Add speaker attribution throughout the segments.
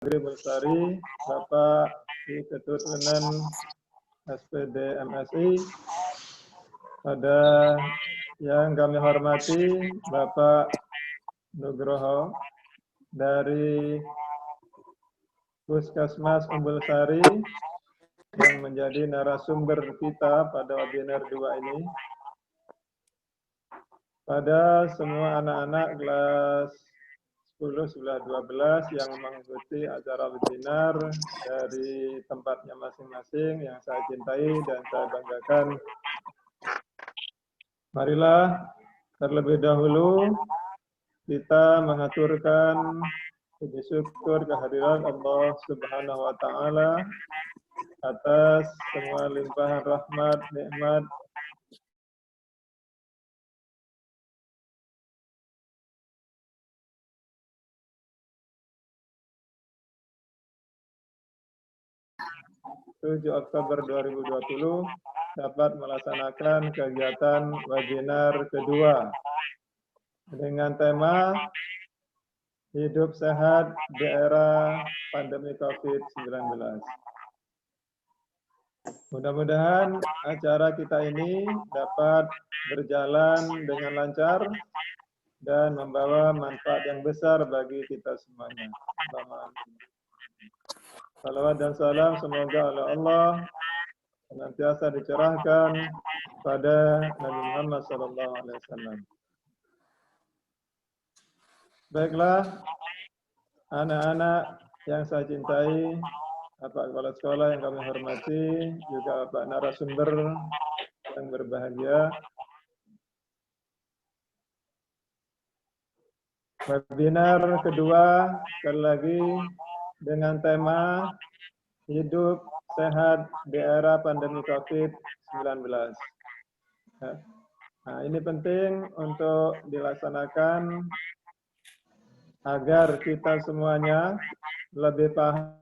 Speaker 1: Negeri Mulsari, Bapak Ketut Renan SPD MSI, pada yang kami hormati Bapak Nugroho dari Puskesmas Umbul Sari yang menjadi narasumber kita pada webinar 2 ini. Pada semua anak-anak kelas 10, 11, 12 yang mengikuti acara webinar dari tempatnya masing-masing yang saya cintai dan saya banggakan. Marilah terlebih dahulu kita mengaturkan puji syukur kehadiran Allah Subhanahu wa taala atas semua limpahan rahmat, nikmat Oktober 2020 dapat melaksanakan kegiatan webinar kedua dengan tema Hidup Sehat di Era Pandemi COVID-19. Mudah-mudahan acara kita ini dapat berjalan dengan lancar dan membawa manfaat yang besar bagi kita semuanya. Salawat dan salam semoga oleh Allah senantiasa dicerahkan pada Nabi Muhammad SAW. Baiklah, anak-anak yang saya cintai, Bapak Kepala Sekolah yang kami hormati, juga Bapak narasumber yang berbahagia. Webinar kedua sekali lagi dengan tema Hidup Sehat di Era Pandemi COVID-19. Nah, ini penting untuk dilaksanakan agar kita semuanya lebih paham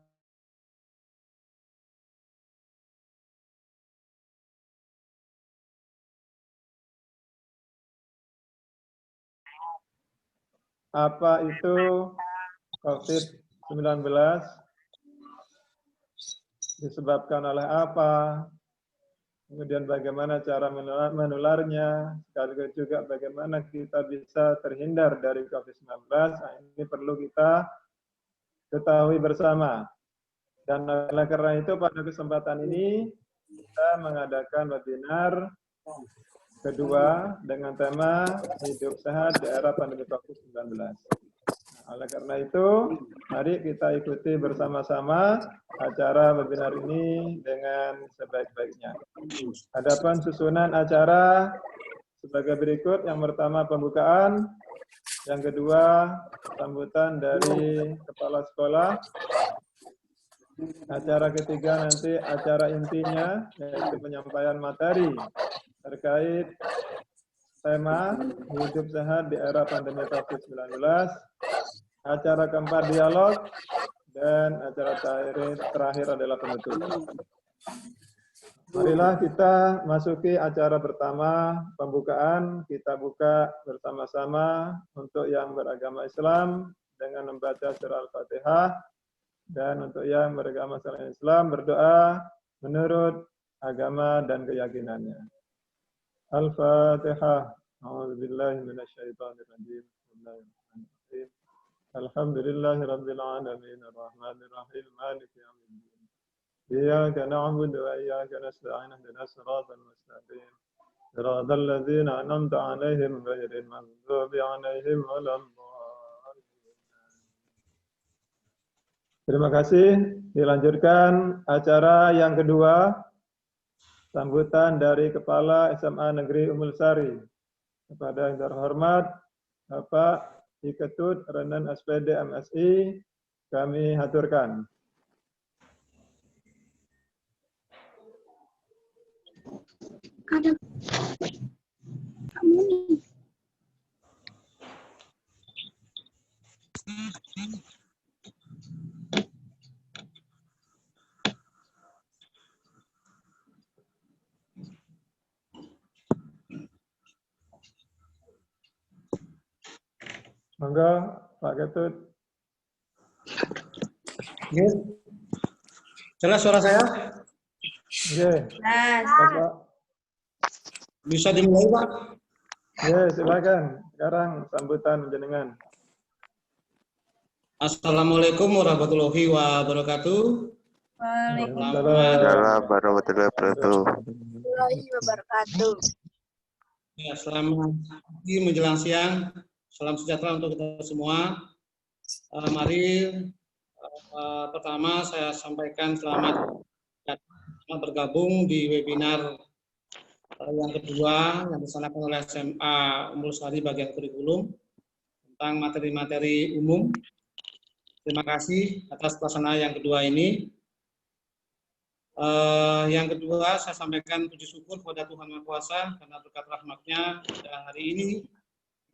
Speaker 1: apa itu COVID-19, disebabkan oleh apa, kemudian bagaimana cara menularnya, sekaligus juga bagaimana kita bisa terhindar dari COVID-19. Nah, ini perlu kita ketahui bersama. Dan oleh karena itu pada kesempatan ini kita mengadakan webinar kedua dengan tema Hidup Sehat di Era Pandemi COVID-19. Oleh karena itu, mari kita ikuti bersama-sama acara webinar ini dengan sebaik-baiknya. Adapun susunan acara sebagai berikut. Yang pertama pembukaan, yang kedua sambutan dari kepala sekolah, acara ketiga nanti acara intinya, yaitu penyampaian materi terkait tema Hidup Sehat di Era Pandemi COVID-19. Acara keempat dialog, dan acara terakhir adalah penutup. Marilah kita masuki acara pertama, pembukaan. Kita buka bersama-sama untuk yang beragama Islam dengan membaca surah Al-Fatihah, dan untuk yang beragama selain Islam berdoa menurut agama dan keyakinannya. Al-Fatihah. A'udzubillahi minasyaitonirrajim. Bismillahirrahmanirrahim. Alhamdulillahirabbil alamin arrahmanir rahim maliki yaumiddin. Iyyaka na'budu wa iyyaka nasta'in ihdinas siratal mustaqim. Siratal ladzina an'amta 'alaihim ghairil maghdubi 'alaihim waladdallin. Terima kasih. Dilanjutkan acara yang kedua, sambutan dari Kepala SMA Negeri Umbul Sari. Kepada yang terhormat Bapak Ketut Renan SPD MSI, kami haturkan.
Speaker 2: Ada kamu nih.
Speaker 1: Monggo Pak Ketut.
Speaker 3: Oke. Jelas suara saya?
Speaker 1: Oke, Bapak.
Speaker 3: Bisa dimulai, Pak?
Speaker 1: Ya, silakan. Sekarang sambutan jenengan.
Speaker 3: Assalamualaikum warahmatullahi wabarakatuh.
Speaker 4: Waalaikumsalam warahmatullahi wabarakatuh.
Speaker 3: Ya, selamat pagi menjelang siang. Salam sejahtera untuk kita semua. Mari pertama saya sampaikan selamat bergabung di webinar yang kedua yang dilaksanakan oleh SMA Umbul Sari bagian kurikulum tentang materi-materi umum. Terima kasih atas pelaksanaan yang kedua ini. Yang kedua, saya sampaikan puji syukur kepada Tuhan Maha Kuasa karena berkat rahmat-Nya hari ini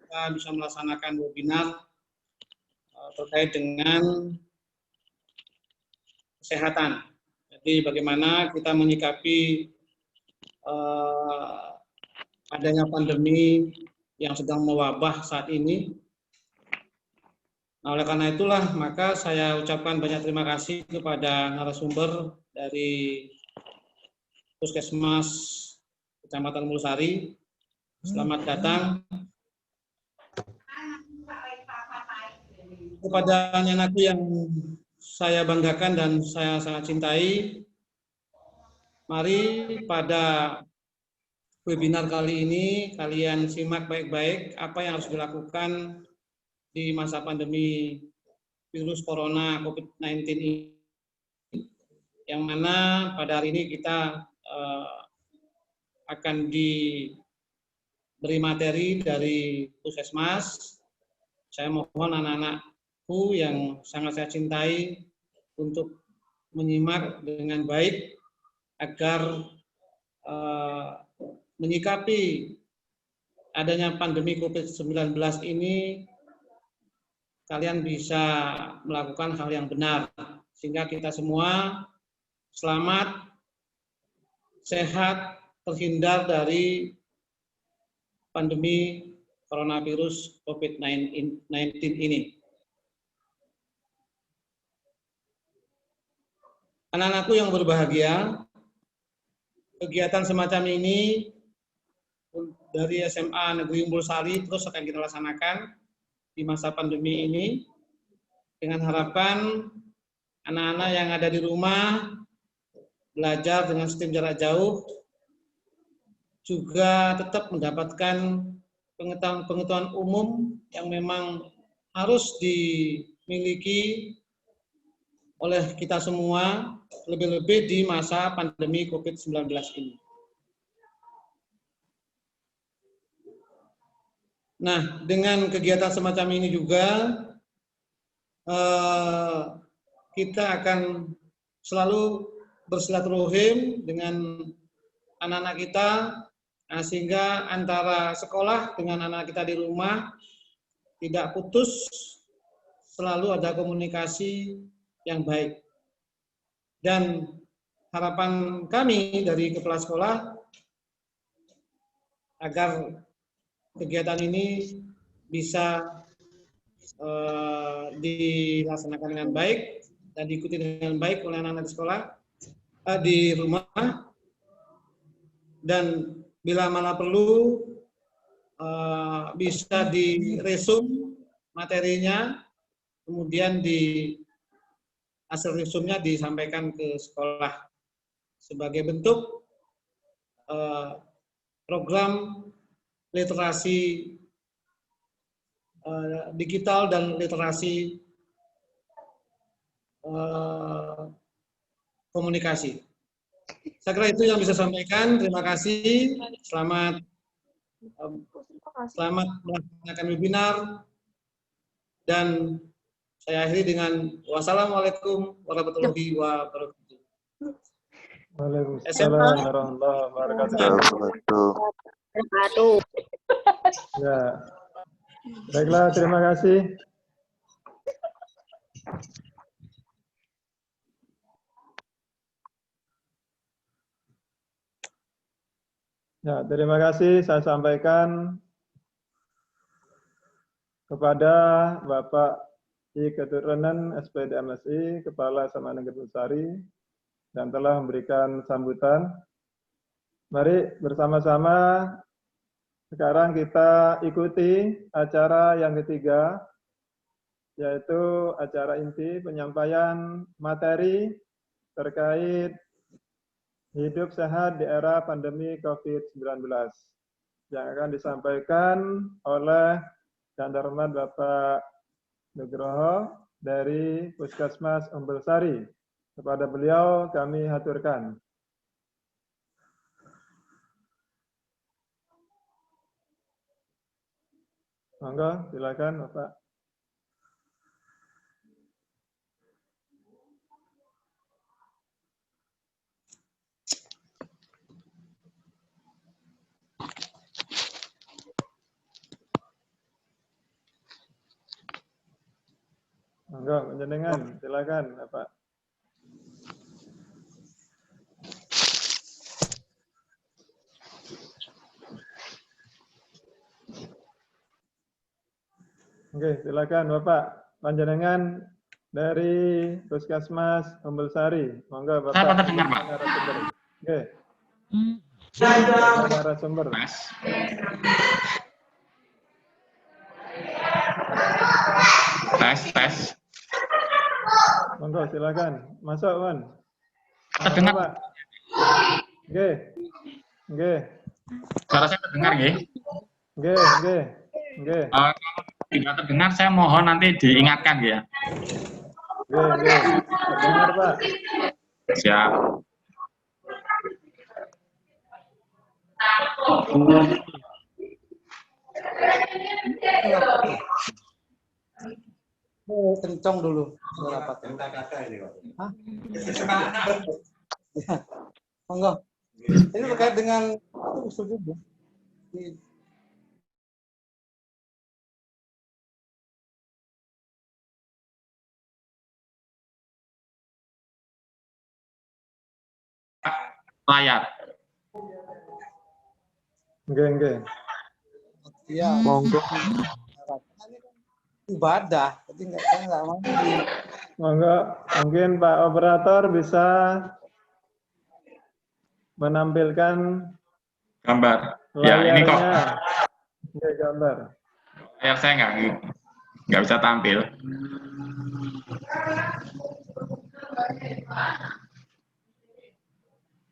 Speaker 3: kita bisa melaksanakan webinar terkait dengan kesehatan. Jadi bagaimana kita menyikapi adanya pandemi yang sedang mewabah saat ini. Nah, oleh karena itulah maka saya ucapkan banyak terima kasih kepada narasumber dari Puskesmas Kecamatan Umbul Sari. Selamat datang kepada anakku yang saya banggakan dan saya sangat cintai. Mari pada webinar kali ini kalian simak baik-baik apa yang harus dilakukan di masa pandemi virus corona COVID-19 ini, yang mana pada hari ini kita akan diberi materi dari Puskesmas. Saya mohon anak-anakku yang sangat saya cintai untuk menyimak dengan baik agar menyikapi adanya pandemi COVID-19 ini kalian bisa melakukan hal yang benar sehingga kita semua selamat, sehat, terhindar dari pandemi coronavirus COVID-19 ini. Anak-anakku yang berbahagia, kegiatan semacam ini dari SMA Negeri Umbul Sari terus akan kita laksanakan di masa pandemi ini dengan harapan anak-anak yang ada di rumah belajar dengan sistem jarak jauh juga tetap mendapatkan pengetahuan umum yang memang harus dimiliki oleh kita semua, lebih-lebih di masa pandemi COVID-19 ini. Nah, dengan kegiatan semacam ini juga kita akan selalu bersilaturahim dengan anak-anak kita, sehingga antara sekolah dengan anak kita di rumah tidak putus, selalu ada komunikasi yang baik. Dan harapan kami dari kepala sekolah agar kegiatan ini bisa dilaksanakan dengan baik dan diikuti dengan baik oleh anak-anak di sekolah, di rumah, dan bila mana perlu bisa diresum materinya, kemudian di hasil resumnya disampaikan ke sekolah sebagai bentuk program literasi digital dan literasi komunikasi. Saya kira itu yang bisa saya sampaikan. Terima kasih. Selamat melaksanakan webinar. Dan saya akhiri dengan wassalamualaikum warahmatullahi wabarakatuh.
Speaker 1: Waalaikumsalam warahmatullahi wabarakatuh. Ya. Baiklah, terima kasih. Ya, terima kasih saya sampaikan kepada Bapak keturunan SPD MSI, Kepala SMA Negeri Umbulsari, dan telah memberikan sambutan. Mari bersama-sama sekarang kita ikuti acara yang ketiga, yaitu acara inti penyampaian materi terkait hidup sehat di era pandemi COVID-19 yang akan disampaikan oleh Yang Terhormat Bapak Nugroho dari Puskesmas Umbulsari. Kepada beliau kami haturkan. Monggo, silakan Bapak. Monggo, panjenengan, silakan Bapak. Oke, silakan Bapak. Panjenengan dari Puskesmas Umbulsari. Monggo Bapak.
Speaker 4: Saya terdengar, Pak.
Speaker 1: Oke. Narasumber.
Speaker 4: Tes.
Speaker 1: Monggo, silakan. Masuk, Wan.
Speaker 4: Terdengar,
Speaker 1: Pak. Oke. Oke.
Speaker 4: Suara saya terdengar, nggih?
Speaker 1: Oke.
Speaker 4: Kalau tidak terdengar, saya mohon nanti diingatkan, ya.
Speaker 1: Oke. Terdengar, Pak.
Speaker 4: Siap.
Speaker 3: Kencang dulu suara Pak. Hah? Ya. Monggo. Ini terkait dengan setuju.
Speaker 4: Layar.
Speaker 1: Oke.
Speaker 3: Iya.
Speaker 5: Monggo.
Speaker 3: Ibadah, jadi saya nggak mau.
Speaker 1: Monggo, mungkin Pak Operator bisa menampilkan
Speaker 4: Gambar. Ya, ini kok.
Speaker 1: layarnya. Oke, gambar.
Speaker 4: Layar saya nggak bisa tampil.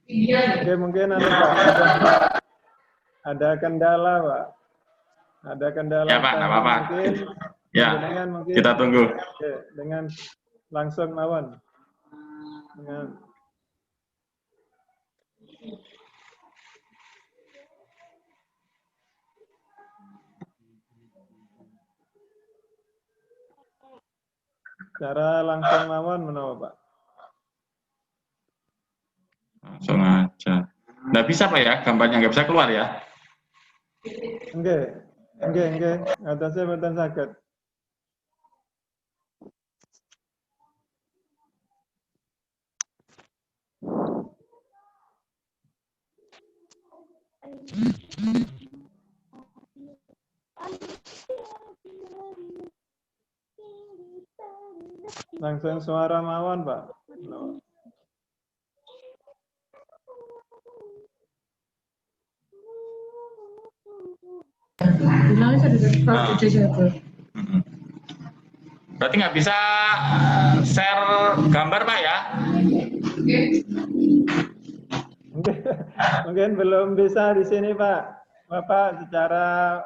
Speaker 1: Oke, mungkin ada kendala, Pak. Ada kendala.
Speaker 4: Ya, Pak, nggak apa-apa.
Speaker 1: Mungkin,
Speaker 4: Ya,
Speaker 1: mungkin
Speaker 4: kita tunggu.
Speaker 1: Oke, dengan langsung mawon. Dengan cara langsung mawon menawa, Pak.
Speaker 4: Langsung aja. Nggak bisa, Pak, ya? Gambarnya nggak bisa keluar, ya?
Speaker 1: Oke. Atasnya boten saged. Langsung suara mawon, Pak.
Speaker 4: Berarti nggak bisa share gambar, Pak, ya?
Speaker 1: Mungkin belum bisa di sini, Pak. Bapak secara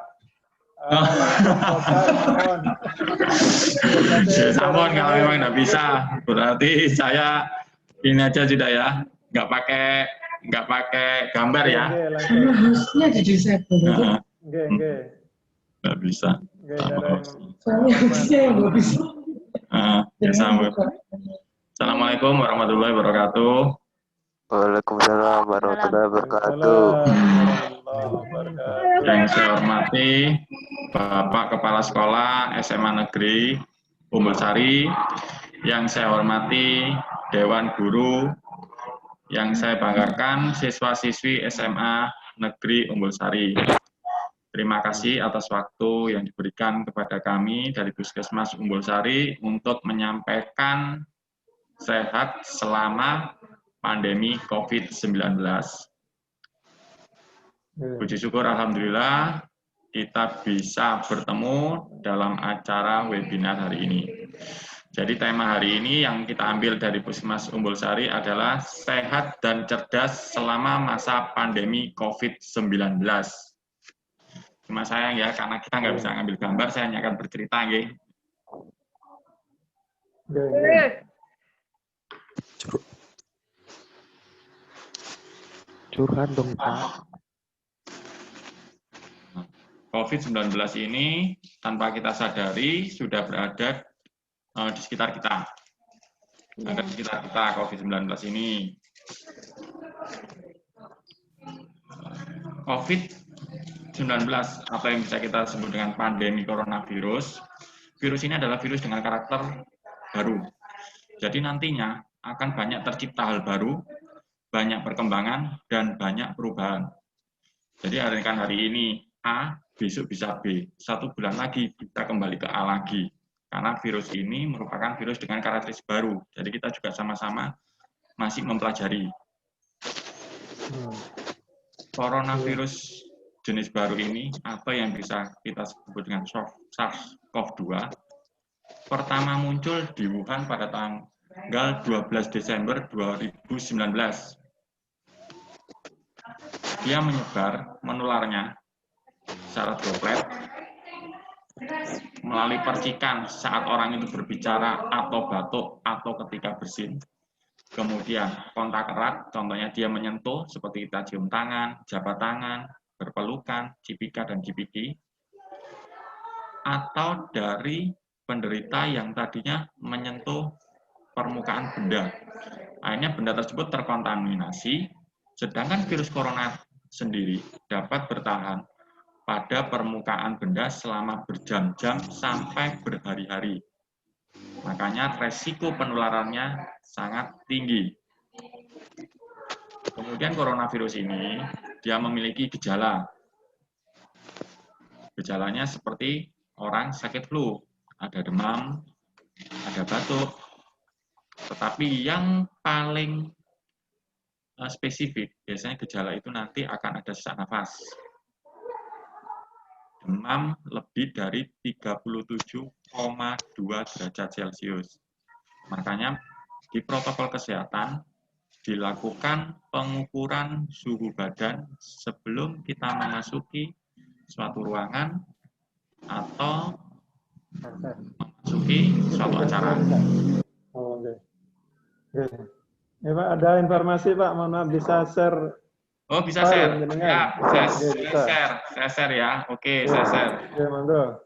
Speaker 1: mohon.
Speaker 4: Sampun kalau memang nggak bisa, berarti saya ini aja sudah ya, nggak pakai gambar ya.
Speaker 2: Harusnya di disable.
Speaker 4: Nggak bisa.
Speaker 2: Harusnya nggak bisa.
Speaker 4: Ya, sambut. Assalamualaikum warahmatullahi wabarakatuh.
Speaker 5: Waalaikumsalam warahmatullahi wabarakatuh.
Speaker 4: Yang saya hormati Bapak Kepala Sekolah SMA Negeri Umbulsari, yang saya hormati Dewan Guru, yang saya banggakan siswa-siswi SMA Negeri Umbulsari. Terima kasih atas waktu yang diberikan kepada kami dari Puskesmas Umbul Sari untuk menyampaikan sehat selama pandemi COVID-19. Puji syukur Alhamdulillah kita bisa bertemu dalam acara webinar hari ini. Jadi tema hari ini yang kita ambil dari Puskesmas Umbul Sari adalah sehat dan cerdas selama masa pandemi COVID-19. Cuma sayang ya, karena kita nggak bisa ngambil gambar, saya hanya akan bercerita.
Speaker 5: Curhat dong, Pak.
Speaker 4: COVID-19 ini tanpa kita sadari sudah berada di sekitar kita. Ada di sekitar kita COVID-19 ini. COVID-19 apa yang bisa kita sebut dengan pandemi coronavirus. Virus ini adalah virus dengan karakter baru. Jadi nantinya akan banyak tercipta hal baru, banyak perkembangan, dan banyak perubahan. Jadi hari ini A, besok bisa B, 1 bulan lagi kita kembali ke A lagi. Karena virus ini merupakan virus dengan karakteristik baru. Jadi kita juga sama-sama masih mempelajari. Coronavirus jenis baru ini, apa yang bisa kita sebut dengan SARS-CoV-2, pertama muncul di Wuhan pada tanggal 12 Desember 2019. Dia menyebar, menularnya secara droplet, melalui percikan saat orang itu berbicara atau batuk atau ketika bersin. Kemudian kontak erat, contohnya dia menyentuh seperti kita cium tangan, jabat tangan, berpelukan, cipika dan cipiki. Atau dari penderita yang tadinya menyentuh permukaan benda. Akhirnya benda tersebut terkontaminasi, sedangkan virus corona sendiri dapat bertahan pada permukaan benda selama berjam-jam sampai berhari-hari. Makanya resiko penularannya sangat tinggi. Kemudian coronavirus ini, dia memiliki gejala. Gejalanya seperti orang sakit flu, ada demam, ada batuk. Tetapi yang paling spesifik, biasanya gejala itu nanti akan ada sesak nafas. Demam lebih dari 37,2 derajat Celcius. Makanya di protokol kesehatan dilakukan pengukuran suhu badan sebelum kita memasuki suatu ruangan atau memasuki suatu acara.
Speaker 1: Oh, oke. Ya, Pak, ada informasi Pak, mohon maaf bisa share.
Speaker 4: Oh, bisa share.
Speaker 1: Ya,
Speaker 4: saya share ya. Oke, saya share.
Speaker 1: Oke, monggo.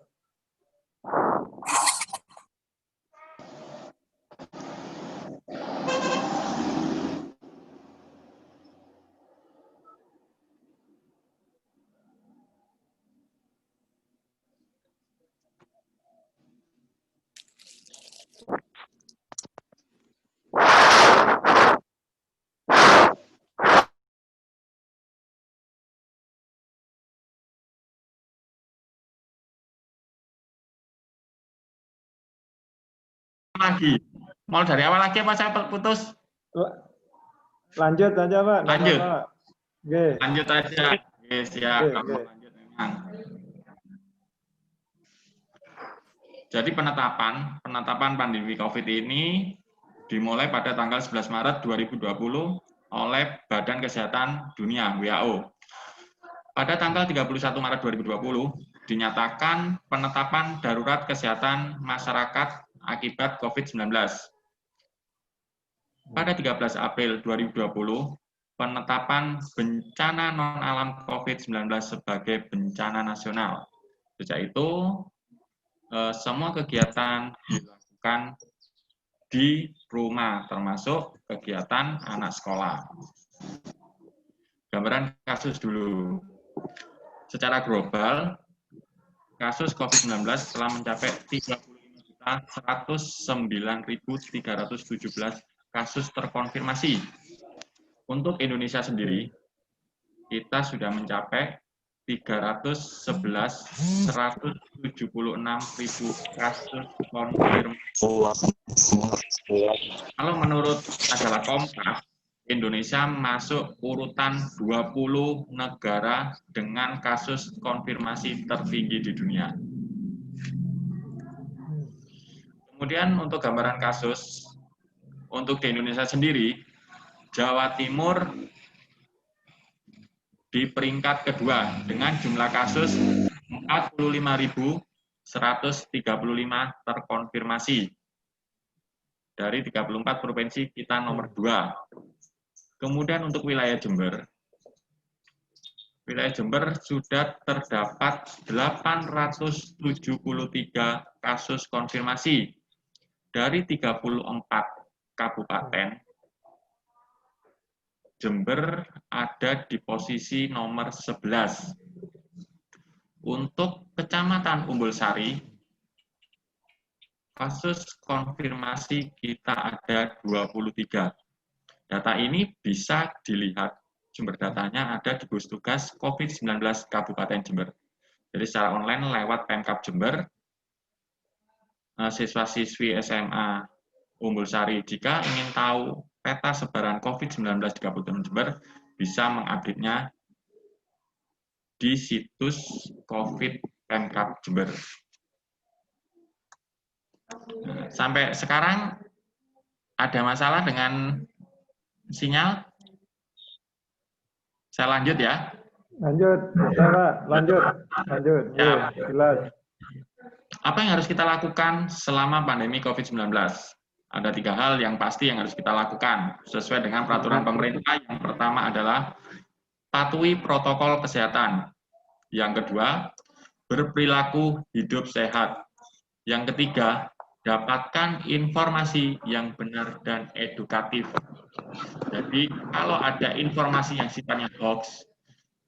Speaker 4: Lagi. Mau dari awal lagi apa saya putus?
Speaker 1: Lanjut aja Pak.
Speaker 4: Lanjut.
Speaker 1: Oke.
Speaker 4: Lanjut aja. Oke, siap. Lanjut memang. Jadi penetapan pandemi COVID ini dimulai pada tanggal 11 Maret 2020 oleh Badan Kesehatan Dunia (WHO). Pada tanggal 31 Maret 2020 dinyatakan penetapan darurat kesehatan masyarakat akibat COVID-19. Pada 13 April 2020, penetapan bencana non-alam COVID-19 sebagai bencana nasional. Sejak itu, semua kegiatan dilakukan di rumah, termasuk kegiatan anak sekolah. Gambaran kasus dulu. Secara global, kasus COVID-19 telah mencapai 35.109.317 kasus terkonfirmasi. Untuk Indonesia sendiri, kita sudah mencapai kasus konfirmasi. Kalau menurut majalah Kompas, Indonesia masuk urutan 20 negara dengan kasus konfirmasi tertinggi di dunia. Kemudian untuk gambaran kasus, untuk di Indonesia sendiri, Jawa Timur di peringkat kedua dengan jumlah kasus 45.135 terkonfirmasi. Dari 34 provinsi kita nomor 2. Kemudian untuk wilayah Jember sudah terdapat 873 kasus konfirmasi dari 34 kabupaten. Jember ada di posisi nomor 11. Untuk Kecamatan Umbulsari, kasus konfirmasi kita ada 23. Data ini bisa dilihat, sumber datanya ada di gugus tugas COVID-19 Kabupaten Jember. Jadi secara online lewat Pemkab Jember, siswa-siswi SMA Umbulsari jika ingin tahu peta sebaran COVID-19 di Kabupaten Jember, bisa mengupdate-nya di situs COVID Pemkab Jember. Sampai sekarang ada masalah dengan sinyal? Saya lanjut ya.
Speaker 1: Lanjut, Pak. Lanjut. Ya, jelas.
Speaker 4: Apa yang harus kita lakukan selama pandemi COVID-19? Ada 3 hal yang pasti yang harus kita lakukan sesuai dengan peraturan pemerintah. Yang pertama adalah patuhi protokol kesehatan. Yang kedua, berperilaku hidup sehat. Yang ketiga, dapatkan informasi yang benar dan edukatif. Jadi, kalau ada informasi yang sifatnya hoax,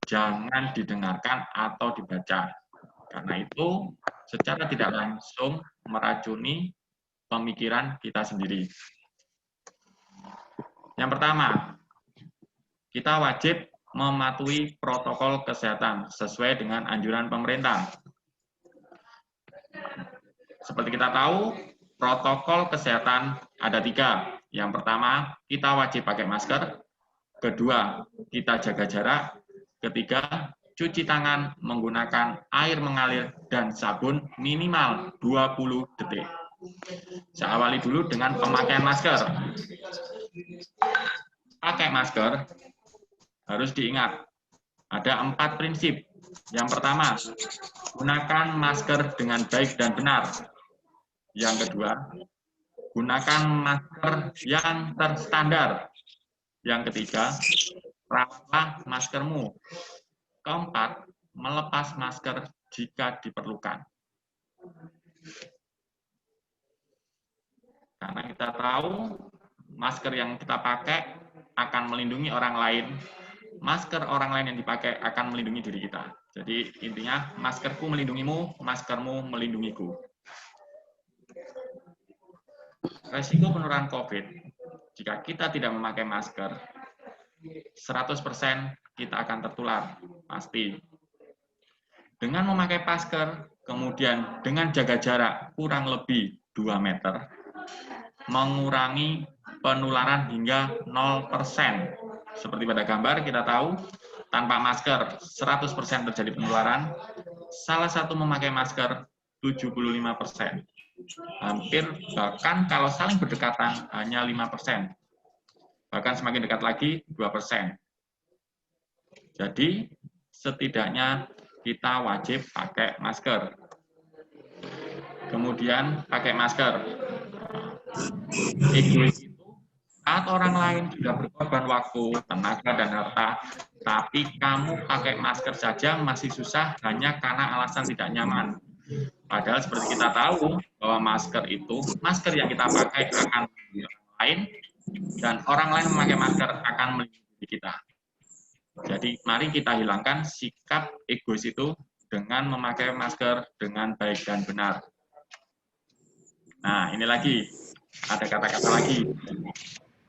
Speaker 4: jangan didengarkan atau dibaca. Karena itu, secara tidak langsung meracuni pemikiran kita sendiri. Yang pertama, kita wajib mematuhi protokol kesehatan sesuai dengan anjuran pemerintah. Seperti kita tahu, protokol kesehatan ada 3. Yang pertama, kita wajib pakai masker. Kedua, kita jaga jarak. Ketiga, cuci tangan menggunakan air mengalir dan sabun minimal 20 detik. Saya awali dulu dengan pemakaian masker. Pakai masker harus diingat, ada 4 prinsip. Yang pertama, gunakan masker dengan baik dan benar. Yang kedua, gunakan masker yang terstandar. Yang ketiga, rawatlah maskermu. Keempat, melepas masker jika diperlukan. Karena kita tahu, masker yang kita pakai akan melindungi orang lain. Masker orang lain yang dipakai akan melindungi diri kita. Jadi intinya, maskerku melindungimu, maskermu melindungiku. Resiko penularan COVID, jika kita tidak memakai masker, 100% kita akan tertular, pasti. Dengan memakai masker, kemudian dengan jaga jarak kurang lebih 2 meter, mengurangi penularan hingga 0%. Seperti pada gambar kita tahu, tanpa masker 100% terjadi penularan, salah satu memakai masker 75%. Hampir, bahkan kalau saling berdekatan hanya 5%. Bahkan semakin dekat lagi 2%. Jadi, setidaknya kita wajib pakai masker. Kemudian pakai masker. Egois itu saat orang lain sudah berkorban waktu, tenaga, dan harta, tapi kamu pakai masker saja masih susah hanya karena alasan tidak nyaman. Padahal seperti kita tahu bahwa masker itu, masker yang kita pakai akan melindungi orang lain, dan orang lain memakai masker akan melindungi kita. Jadi mari kita hilangkan sikap egois itu dengan memakai masker dengan baik dan benar. Nah, ini lagi, ada kata-kata lagi.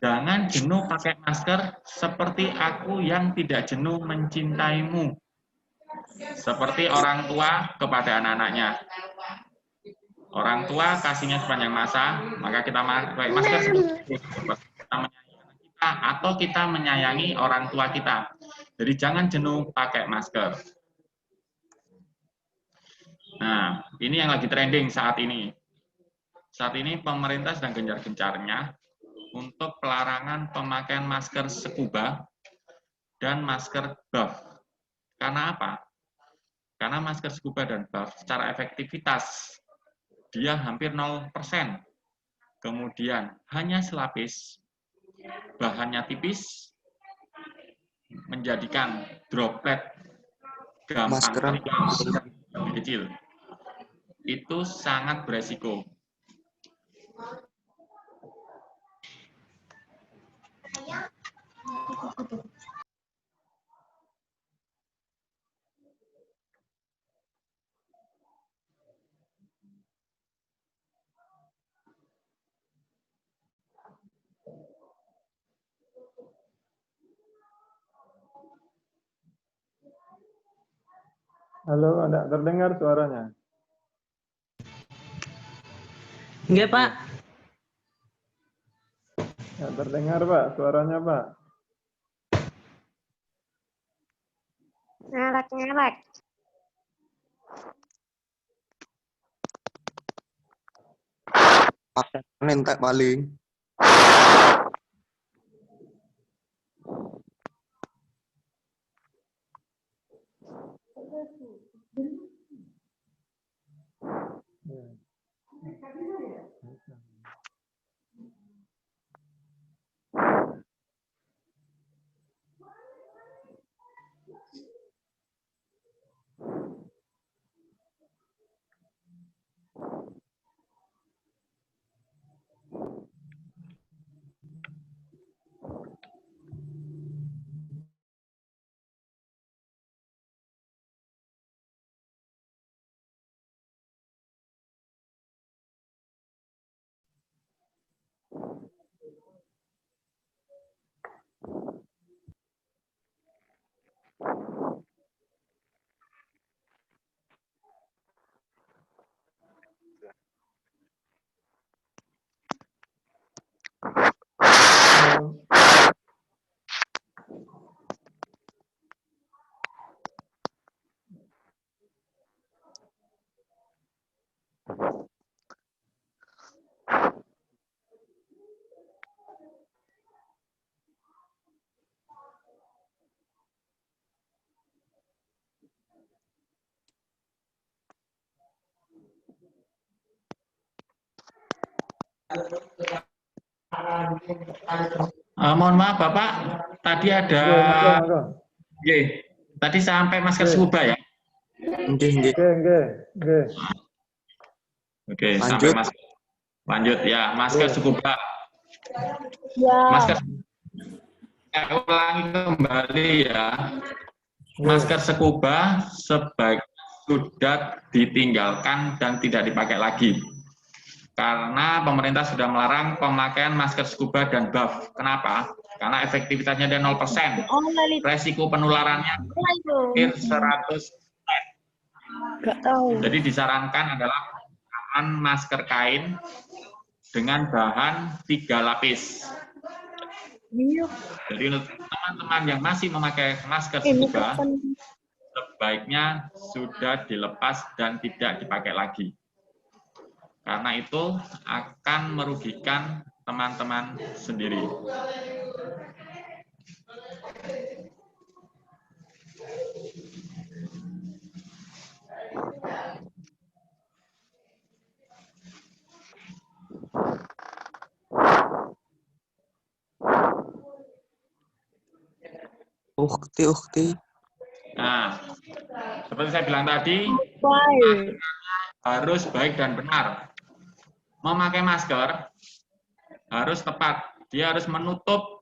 Speaker 4: Jangan jenuh pakai masker seperti aku yang tidak jenuh mencintaimu. Seperti orang tua kepada anak-anaknya. Orang tua kasihnya sepanjang masa, maka kita pakai masker seperti kita menyayangi anak kita atau kita menyayangi orang tua kita. Jadi jangan jenuh pakai masker. Nah, ini yang lagi trending saat ini. Saat ini pemerintah sedang gencar-gencarnya untuk pelarangan pemakaian masker scuba dan masker buff. Karena apa? Karena masker scuba dan buff secara efektivitas dia hampir 0%. Kemudian hanya selapis, bahannya tipis, menjadikan droplet gampang terbang lebih kecil. Itu sangat beresiko.
Speaker 1: Halo, tidak terdengar suaranya.
Speaker 6: Enggak, Pak.
Speaker 1: Tidak terdengar, Pak, suaranya, Pak.
Speaker 7: Ngelek-ngelek.
Speaker 8: Nentek paling.
Speaker 4: Mohon maaf Bapak, tadi ada tadi sampai masker scuba ya. Oke, sampai masker. Lanjut ya, masker scuba.
Speaker 7: Ya.
Speaker 4: Masker ulangi kembali ya. Masker scuba sebaiknya sudah ditinggalkan dan tidak dipakai lagi. Karena pemerintah sudah melarang pemakaian masker scuba dan buff. Kenapa? Karena efektivitasnya dia 0%. Resiko penularannya hampir 100%.
Speaker 7: Gak tahu.
Speaker 4: Jadi disarankan adalah penggunaan masker kain dengan bahan 3 lapis. Jadi untuk teman-teman yang masih memakai masker scuba, sebaiknya sudah dilepas dan tidak dipakai lagi. Karena itu akan merugikan teman-teman sendiri.
Speaker 8: Ukti.
Speaker 4: Nah, seperti saya bilang tadi, harus baik dan benar. Memakai masker harus tepat. Dia harus menutup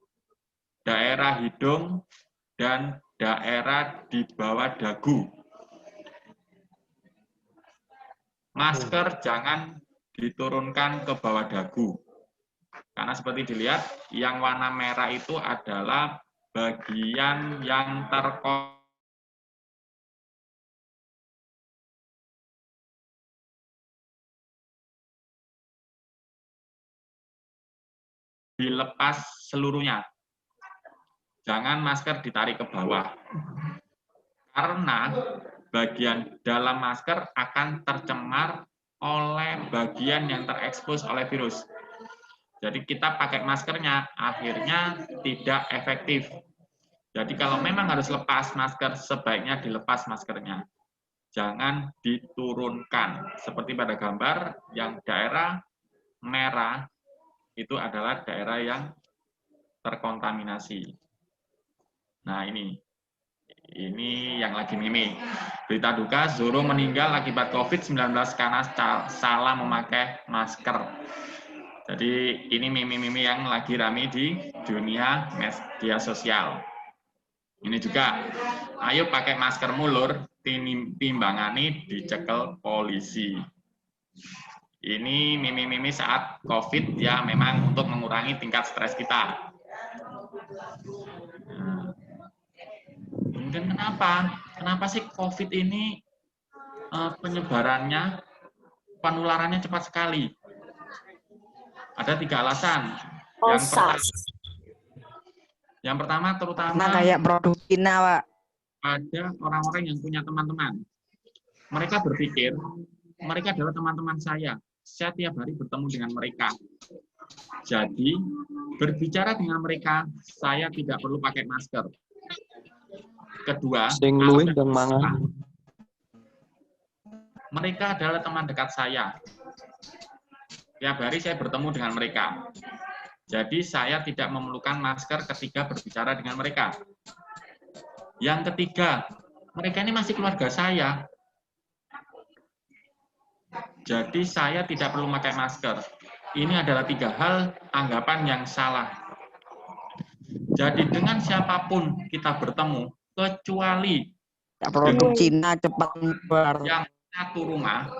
Speaker 4: daerah hidung dan daerah di bawah dagu. Masker jangan diturunkan ke bawah dagu. Karena seperti dilihat, yang warna merah itu adalah bagian yang terkoneksi dilepas seluruhnya. Jangan masker ditarik ke bawah. Karena bagian dalam masker akan tercemar oleh bagian yang terekspos oleh virus. Jadi kita pakai maskernya, akhirnya tidak efektif. Jadi kalau memang harus lepas masker, sebaiknya dilepas maskernya. Jangan diturunkan. Seperti pada gambar, yang daerah merah itu adalah daerah yang terkontaminasi. Nah ini yang lagi mimi. Berita duka, Zoro meninggal akibat COVID-19 karena salah memakai masker. Jadi ini mimi-mimi yang lagi rame di dunia media sosial. Ini juga, ayo pakai masker mulur, timbangane dicekel polisi. Ini mimi-mimi saat COVID ya, memang untuk mengurangi tingkat stres kita. Nah, kemudian kenapa sih COVID ini penyebarannya, penularannya cepat sekali? Ada 3 alasan. Yang pertama terutama
Speaker 6: kayak produk Cina, Pak.
Speaker 4: ada orang-orang yang punya teman-teman. Mereka berpikir, mereka adalah teman-teman saya tiap hari bertemu dengan mereka. Jadi, berbicara dengan mereka, saya tidak perlu pakai masker. Kedua, mereka adalah teman dekat saya. Tiap hari saya bertemu dengan mereka. Jadi saya tidak memerlukan masker ketika berbicara dengan mereka. Yang ketiga, mereka ini masih keluarga saya. Jadi saya tidak perlu pakai masker. Ini adalah 3 hal anggapan yang salah. Jadi dengan siapapun kita bertemu, kecuali
Speaker 6: produk Cina cepat menyebar.
Speaker 4: Yang satu rumah,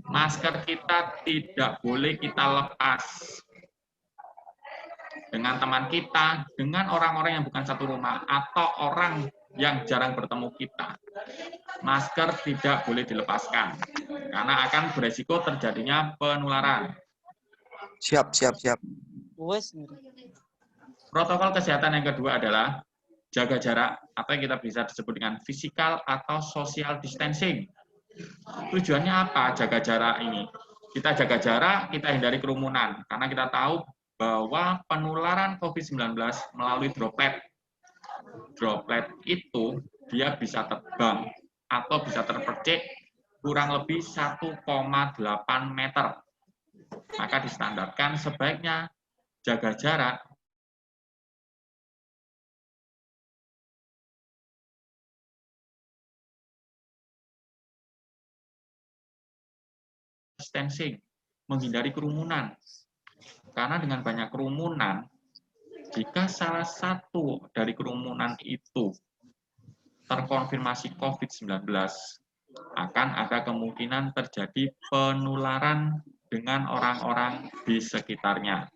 Speaker 4: masker kita tidak boleh kita lepas. Dengan teman kita, dengan orang-orang yang bukan satu rumah, atau orang yang jarang bertemu kita, masker tidak boleh dilepaskan, karena akan beresiko terjadinya penularan.
Speaker 8: Siap.
Speaker 4: Protokol kesehatan yang kedua adalah jaga jarak, atau yang kita bisa disebut dengan physical atau social distancing. Tujuannya apa jaga jarak ini? Kita jaga jarak, kita hindari kerumunan, karena kita tahu bahwa penularan COVID-19 melalui droplet. Droplet itu dia bisa terbang atau bisa terpercik kurang lebih 1,8 meter. Maka distandarkan sebaiknya jaga jarak distancing, menghindari kerumunan. Karena dengan banyak kerumunan, jika salah satu dari kerumunan itu terkonfirmasi COVID-19, akan ada kemungkinan terjadi penularan dengan orang-orang di sekitarnya.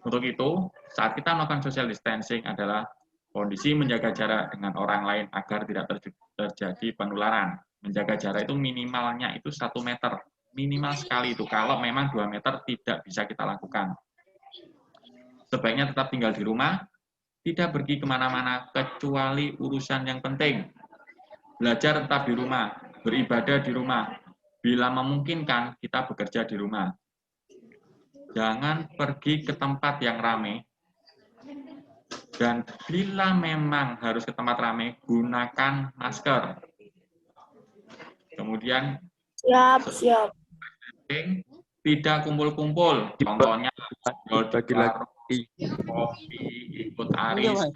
Speaker 4: Untuk itu, saat kita melakukan social distancing adalah kondisi menjaga jarak dengan orang lain agar tidak terjadi penularan. Menjaga jarak itu minimalnya itu 1 meter. Minimal sekali itu, kalau memang 2 meter tidak bisa kita lakukan. Sebaiknya tetap tinggal di rumah, tidak pergi kemana-mana, kecuali urusan yang penting. Belajar tetap di rumah, beribadah di rumah. Bila memungkinkan, kita bekerja di rumah. Jangan pergi ke tempat yang ramai. Dan bila memang harus ke tempat ramai, gunakan masker. Kemudian,
Speaker 7: siap.
Speaker 4: Tidak kumpul-kumpul, contohnya kopi, ikut arisan,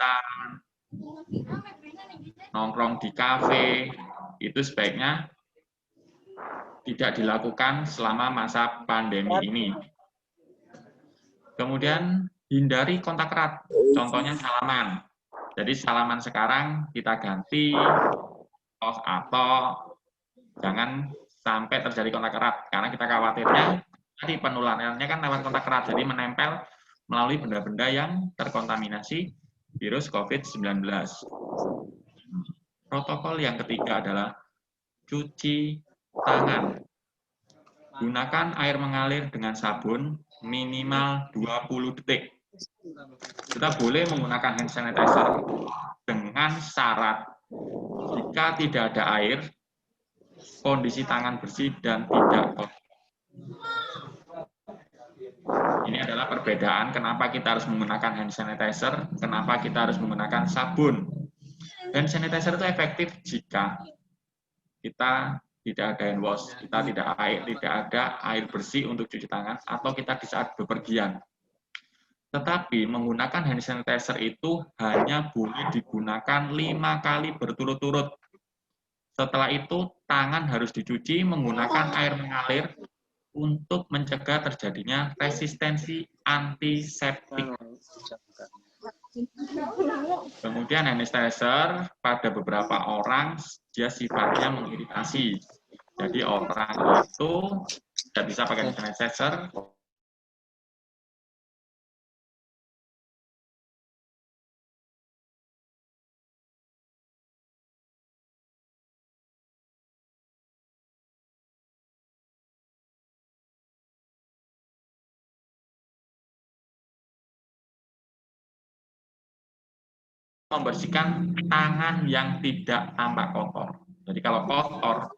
Speaker 4: nongkrong di kafe, itu sebaiknya tidak dilakukan selama masa pandemi ini. Kemudian hindari kontak erat, contohnya salaman. Jadi salaman sekarang kita ganti atau jangan sampai terjadi kontak erat, karena kita khawatirnya tadi penularannya kan lewat kontak erat, jadi menempel melalui benda-benda yang terkontaminasi virus COVID-19. Protokol yang ketiga adalah cuci tangan. Gunakan air mengalir dengan sabun minimal 20 detik. Kita boleh menggunakan hand sanitizer dengan syarat jika tidak ada air, kondisi tangan bersih dan tidak kotor. Ini adalah perbedaan kenapa kita harus menggunakan hand sanitizer, kenapa kita harus menggunakan sabun. Hand sanitizer itu efektif jika kita tidak ada hand wash, kita tidak ada air bersih untuk cuci tangan, atau kita di saat bepergian. Tetapi menggunakan hand sanitizer itu hanya boleh digunakan 5 kali berturut-turut. Setelah itu, tangan harus dicuci menggunakan air mengalir untuk mencegah terjadinya resistensi antiseptik. Kemudian hand sanitizer pada beberapa orang dia sifatnya mengiritasi. Jadi orang itu tidak bisa pakai hand sanitizer. Membersihkan tangan yang tidak tampak kotor. Jadi kalau kotor,